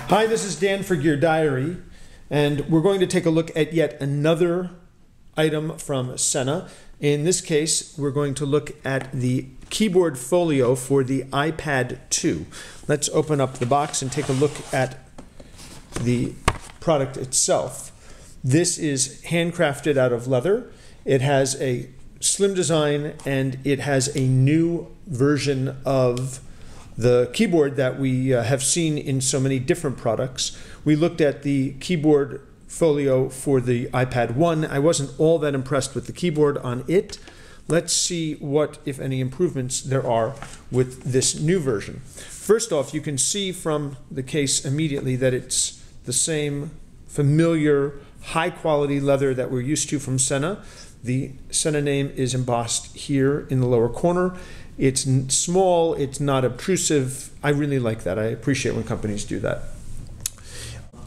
Hi, this is Dan for Gear Diary, and we're going to take a look at yet another item from Sena. In this case, we're going to look at the Keyboard Folio for the iPad 2. Let's open up the box and take a look at the product itself. This is handcrafted out of leather. It has a slim design and it has a new version of the keyboard that we have seen in so many different products. We looked at the Keyboard Folio for the iPad 1. I wasn't all that impressed with the keyboard on it. Let's see what, if any, improvements there are with this new version. First off, you can see from the case immediately that it's the same familiar high-quality leather that we're used to from Sena. The Sena name is embossed here in the lower corner. It's small, it's not obtrusive. I really like that. I appreciate when companies do that.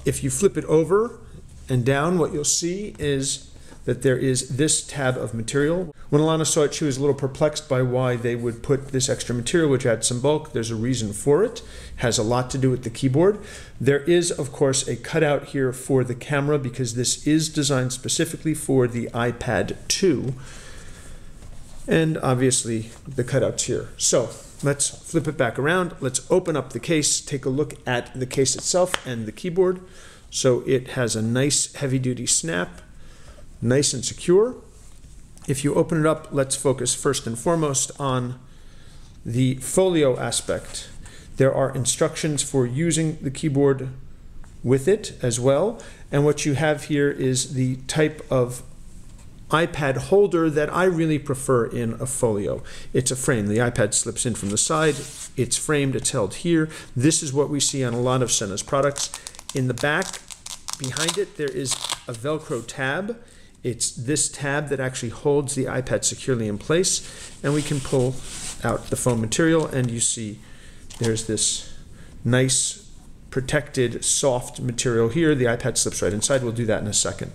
If you flip it over and down, what you'll see is that there is this tab of material. When Alana saw it, she was a little perplexed by why they would put this extra material, which adds some bulk. There's a reason for it. It has a lot to do with the keyboard. There is, of course, a cutout here for the camera because this is designed specifically for the iPad 2. And obviously the cutouts here. So let's flip it back around. Let's open up the case, take a look at the case itself and the keyboard. So it has a nice heavy-duty snap, nice and secure. If you open it up, let's focus first and foremost on the folio aspect. There are instructions for using the keyboard with it as well. And what you have here is the type of iPad holder that I really prefer in a folio. It's a frame. The iPad slips in from the side. It's framed. It's held here. This is what we see on a lot of Sena's products. In the back, behind it, there is a Velcro tab. It's this tab that actually holds the iPad securely in place, and we can pull out the foam material, and you see there's this nice protected soft material here. The iPad slips right inside. We'll do that in a second.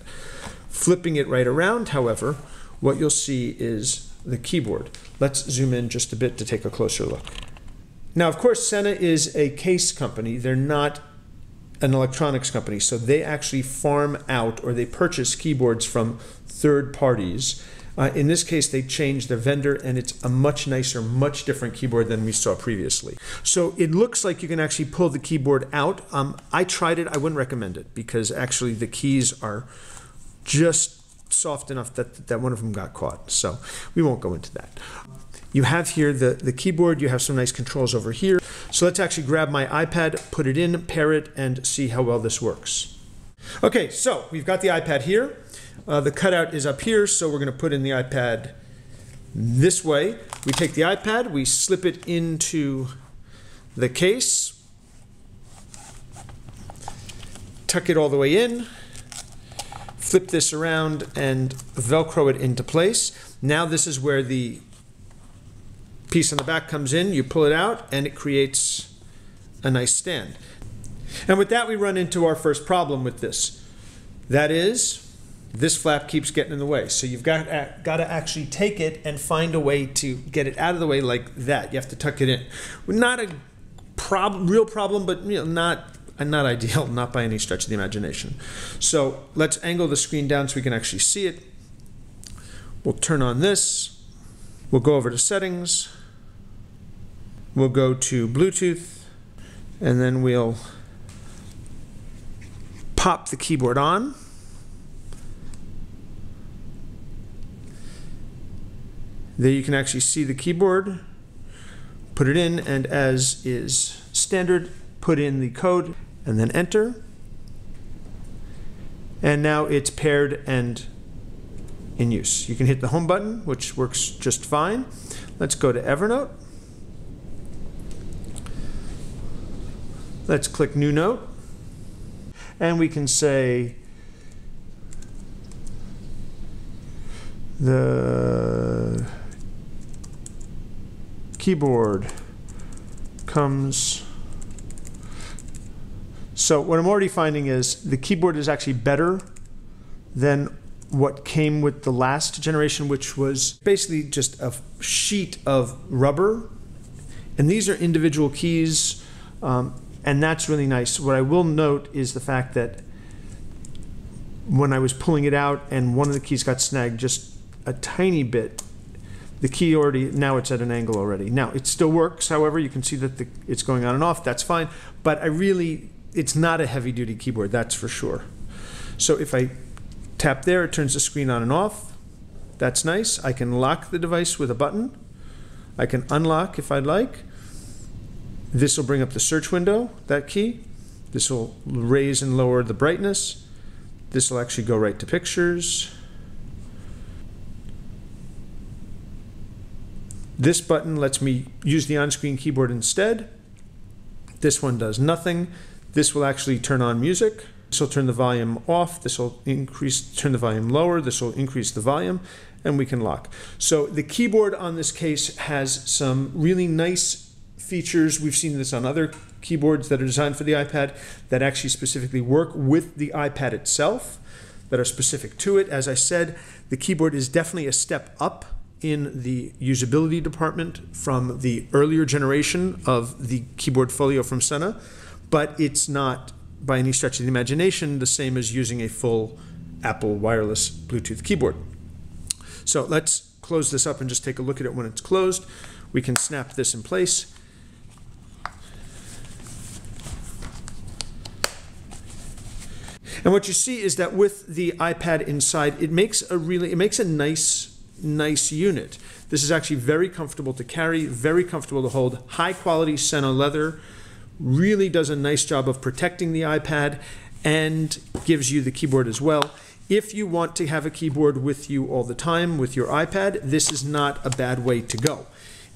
Flipping it right around, however, what you'll see is the keyboard. Let's zoom in just a bit to take a closer look. Now, of course, Sena is a case company. They're not an electronics company, so they actually farm out or they purchase keyboards from third parties. In this case, they changed their vendor, and it's a much nicer, much different keyboard than we saw previously. So it looks like you can actually pull the keyboard out. I tried it. I wouldn't recommend it because actually the keys are just soft enough that one of them got caught. So we won't go into that. You have here the keyboard. You have some nice controls over here. So let's actually grab my iPad, put it in, pair it, and see how well this works. Okay, so we've got the iPad here. The cutout is up here, so we're going to put in the iPad this way. We take the iPad, we slip it into the case, tuck it all the way in, flip this around, and Velcro it into place. Now this is where the piece on the back comes in. You pull it out, and it creates a nice stand. And with that, we run into our first problem with this. That is, this flap keeps getting in the way. So you've got to actually take it and find a way to get it out of the way like that. You have to tuck it in. Not a real problem, but not ideal, not by any stretch of the imagination. So let's angle the screen down so we can actually see it. We'll turn on this. We'll go over to settings. We'll go to Bluetooth, and then we'll pop the keyboard on. There you can actually see the keyboard. Put it in, and as is standard, put in the code and then enter. And now it's paired and in use. You can hit the home button, which works just fine. Let's go to Evernote. Let's click New Note. And we can say the keyboard comes. So what I'm already finding is the keyboard is actually better than what came with the last generation, which was basically just a sheet of rubber. And these are individual keys. And that's really nice. What I will note is the fact that when I was pulling it out and one of the keys got snagged just a tiny bit, the key already, now it's at an angle already. Now, it still works, however, you can see that it's going on and off, that's fine, but it's not a heavy-duty keyboard, that's for sure. So if I tap there, it turns the screen on and off. That's nice. I can lock the device with a button. I can unlock if I'd like. This will bring up the search window, that key. This will raise and lower the brightness. This will actually go right to pictures. This button lets me use the on-screen keyboard instead. This one does nothing. This will actually turn on music. This will turn the volume off. This will turn the volume lower. This will increase the volume, and we can lock. So the keyboard on this case has some really nice features. We've seen this on other keyboards that are designed for the iPad that actually specifically work with the iPad itself, that are specific to it. As I said, the keyboard is definitely a step up in the usability department from the earlier generation of the Keyboard Folio from Sena, but it's not by any stretch of the imagination the same as using a full Apple wireless Bluetooth keyboard. So let's close this up and just take a look at it when it's closed. We can snap this in place. And what you see is that with the iPad inside, it makes a nice unit. This is actually very comfortable to carry, very comfortable to hold. High quality Sena leather, really does a nice job of protecting the iPad and gives you the keyboard as well. If you want to have a keyboard with you all the time with your iPad, this is not a bad way to go.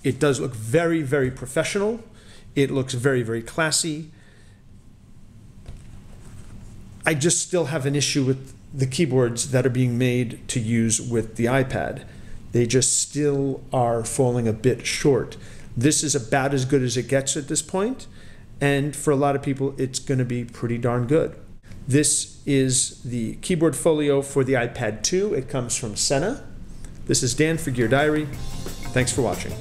It does look very, very professional. It looks very, very classy. I just still have an issue with the keyboards that are being made to use with the iPad. They just still are falling a bit short. This is about as good as it gets at this point, and for a lot of people, it's going to be pretty darn good. This is the Keyboard Folio for the iPad 2. It comes from Sena. This is Dan for Gear Diary. Thanks for watching.